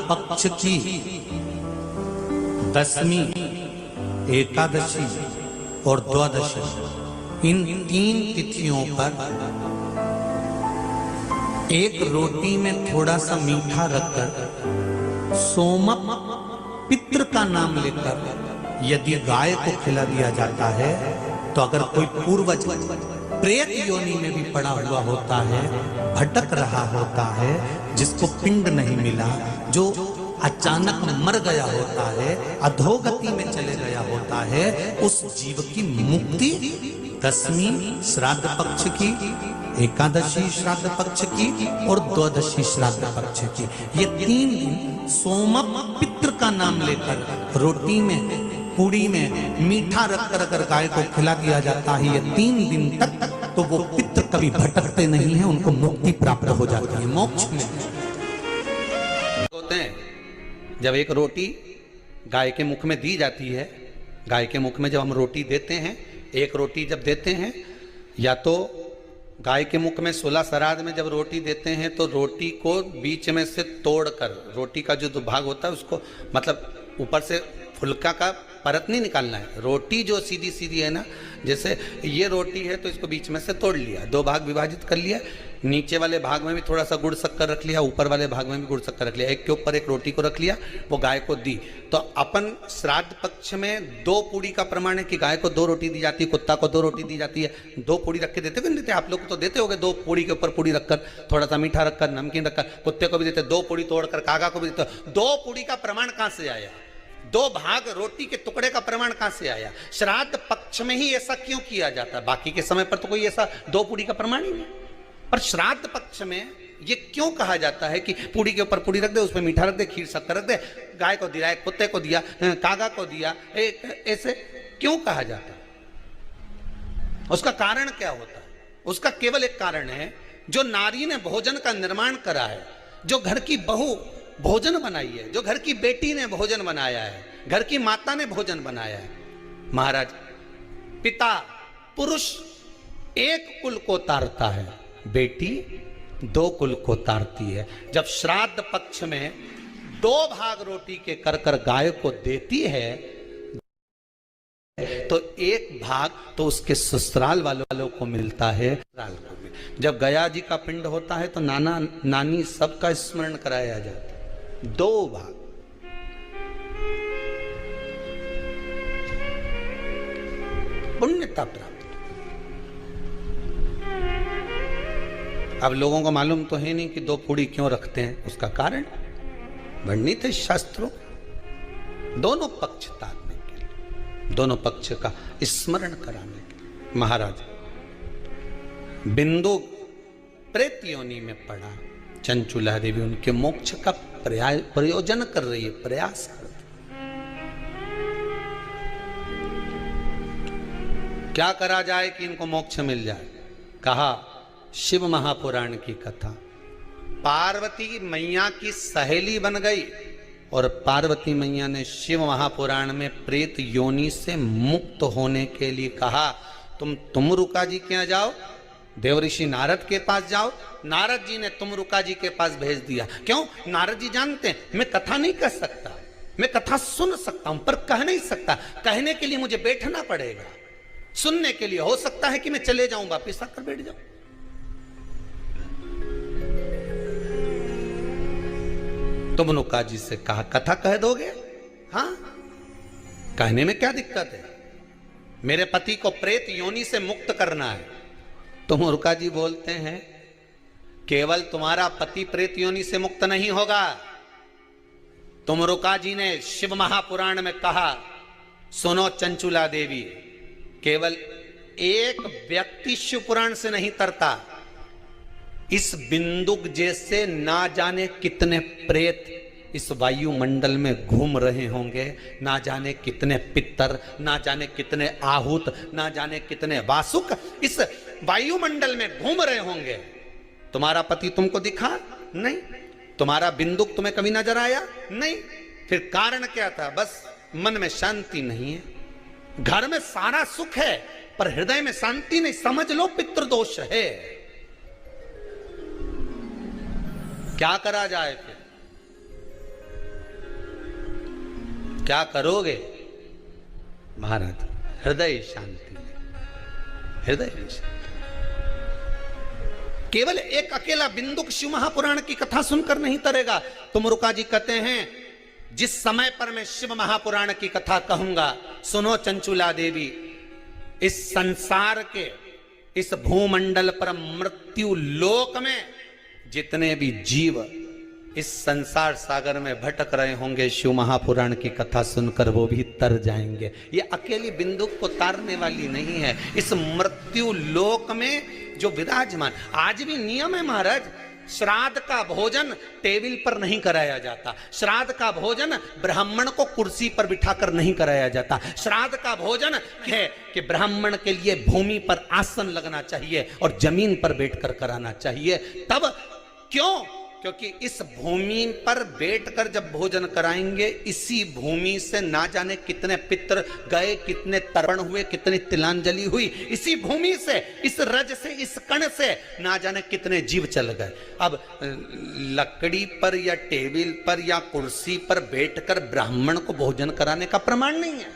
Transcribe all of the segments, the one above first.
पक्ष की दशमी, एकादशी और द्वादशी, इन 3 तिथियों पर एक रोटी में थोड़ा सा मीठा रखकर सोमक पितृ का नाम लेकर यदि गाय को खिला दिया जाता है, तो अगर कोई पूर्वज प्रेत योनि में भी पड़ा हुआ होता है, भटक रहा होता है, जिसको पिंड नहीं मिला, जो अचानक मर गया होता है, अधोगति में चले गया होता है, उस जीव की मुक्ति दशमी श्राद्ध पक्ष की, एकादशी श्राद्ध पक्ष की और द्वादशी श्राद्ध पक्ष की, ये 3 दिन सोमक पितृ का नाम लेकर रोटी में, पूड़ी में मीठा रखकर अगर गाय को खिला दिया जाता है ये 3 दिन तक, तो वो पितृ कभी भटकते नहीं है, उनको मुक्ति प्राप्त हो जाती है, मोक्ष में होते हैं। जब एक रोटी गाय के मुख में दी जाती है, गाय के मुख में जब हम रोटी देते हैं, एक रोटी जब देते हैं, या तो गाय के मुख में 16 श्राद्ध में जब रोटी देते हैं तो रोटी को बीच में से तोड़कर, रोटी का जो भाग होता है उसको, मतलब ऊपर से फुलका का परत नहीं निकालना है, रोटी जो सीधी सीधी है ना, जैसे ये रोटी है तो इसको बीच में से तोड़ लिया, 2 भाग विभाजित कर लिया, नीचे वाले भाग में भी थोड़ा सा गुड़ शक्कर रख लिया, ऊपर वाले भाग में भी गुड़ शक्कर रख लिया, एक के ऊपर एक रोटी को रख लिया, वो गाय को दी। तो अपन श्राद्ध पक्ष में 2 पूड़ी का प्रमाण है कि गाय को 2 रोटी दी जाती है, कुत्ता को 2 रोटी दी जाती है, 2 पूड़ी रख के देते भी नहीं देते, आप लोग तो देते होगे, 2 पूड़ी के ऊपर पूड़ी रखकर, थोड़ा सा मीठा रखकर, नमकीन रखकर, कुत्ते को भी देते, 2 पूड़ी तोड़कर कागा को भी देते। 2 पूड़ी का प्रमाण कहां से आया? 2 भाग रोटी के टुकड़े का प्रमाण कहां से आया? श्राद्ध पक्ष में ही ऐसा क्यों किया जाता है? बाकी के समय पर तो कोई ऐसा 2 पूड़ी का प्रमाण ही नहीं, पर श्राद्ध पक्ष में ये क्यों कहा जाता है कि पूड़ी के ऊपर पूड़ी रख दे, उसमें मीठा रख दे, खीर शक्कर रख दे, गाय को दिया, कुत्ते को दिया, कागा को दिया, ऐसे क्यों कहा जाता है? उसका कारण क्या होता है? उसका केवल एक कारण है, जो नारी ने भोजन का निर्माण करा है, जो घर की बहू भोजन बनाई है, जो घर की बेटी ने भोजन बनाया है, घर की माता ने भोजन बनाया है। महाराज, पिता पुरुष एक कुल को तारता है, बेटी 2 कुल को तारती है। जब श्राद्ध पक्ष में 2 भाग रोटी के कर कर गाय को देती है, तो 1 भाग तो उसके ससुराल वालों को मिलता है। जब गया जी का पिंड होता है तो नाना नानी सबका स्मरण कराया जाता है, 2 भाग। पुण्यता प्राप्त। अब लोगों को मालूम तो है नहीं कि 2 पूड़ी क्यों रखते हैं, उसका कारण वर्णित है शास्त्रों, दोनों पक्ष तारने के लिए, दोनों पक्ष का स्मरण कराने के लिए। महाराज, बिंदु प्रेत योनि में पड़ा, चंचुला देवी उनके मोक्ष का प्रयोजन कर रही है, प्रयास कर रही। क्या करा जाए कि इनको मोक्ष मिल जाए? कहा शिव महापुराण की कथा। पार्वती मैया की सहेली बन गई और पार्वती मैया ने शिव महापुराण में प्रेत योनि से मुक्त होने के लिए कहा, तुम रुका जी के यहाँ जाओ, देवऋषि नारद के पास जाओ। नारद जी ने तुमरुका जी के पास भेज दिया। क्यों? नारद जी जानते हैं मैं कथा नहीं कर सकता, मैं कथा सुन सकता हूं पर कह नहीं सकता, कहने के लिए मुझे बैठना पड़ेगा, सुनने के लिए हो सकता है कि मैं चले जाऊं, वापिस आकर बैठ जाऊं। तुमरुका जी से कहा कथा कह दोगे? हाँ, कहने में क्या दिक्कत है, मेरे पति को प्रेत योनि से मुक्त करना है। तुमरुका जी बोलते हैं केवल तुम्हारा पति प्रेत योनि से मुक्त नहीं होगा। तुमरुका जी ने शिव महापुराण में कहा, सुनो चंचुला देवी, केवल एक व्यक्ति शिव पुराण से नहीं तरता, इस बिंदुक जैसे ना जाने कितने प्रेत इस वायुमंडल में घूम रहे होंगे, ना जाने कितने पितर, ना जाने कितने आहूत, ना जाने कितने वासुक इस वायुमंडल में घूम रहे होंगे। तुम्हारा पति तुमको दिखा नहीं, तुम्हारा बिंदुक तुम्हें कभी नजर आया नहीं, फिर कारण क्या था? बस मन में शांति नहीं है, घर में सारा सुख है पर हृदय में शांति नहीं, समझ लो पितृदोष है। क्या करा जाए? फिर क्या करोगे महाराज? हृदय शांति, हृदय शांति। केवल एक अकेला बिंदुक शिव महापुराण की कथा सुनकर नहीं तरेगा। तुमरुका जी कहते हैं जिस समय पर मैं शिव महापुराण की कथा कहूंगा, सुनो चंचुला देवी, इस संसार के इस भूमंडल पर मृत्यु लोक में जितने भी जीव इस संसार सागर में भटक रहे होंगे, शिव महापुराण की कथा सुनकर वो भी तर जाएंगे। ये अकेली बिंदुक को तारने वाली नहीं है। इस मृत्यु लोक में जो विराजमान, आज भी नियम है महाराज, श्राद्ध का भोजन टेबल पर नहीं कराया जाता। श्राद्ध का भोजन ब्राह्मण को कुर्सी पर बिठाकर नहीं कराया जाता। श्राद्ध का भोजन है कि ब्राह्मण के लिए भूमि पर आसन लगना चाहिए और जमीन पर बैठकर कराना चाहिए। तब क्यों? क्योंकि इस भूमि पर बैठकर जब भोजन कराएंगे, इसी भूमि से ना जाने कितने पितृ गए, कितने तर्पण हुए, कितनी तिलांजलि हुई, इसी भूमि से, इस रज से, इस कण से ना जाने कितने जीव चल गए। अब लकड़ी पर या टेबल पर या कुर्सी पर बैठकर ब्राह्मण को भोजन कराने का प्रमाण नहीं है।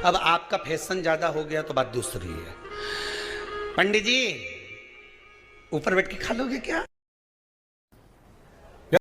अब आपका फैशन ज्यादा हो गया तो बात दूसरी है। पंडित जी ऊपर बैठ के खा लोगे क्या?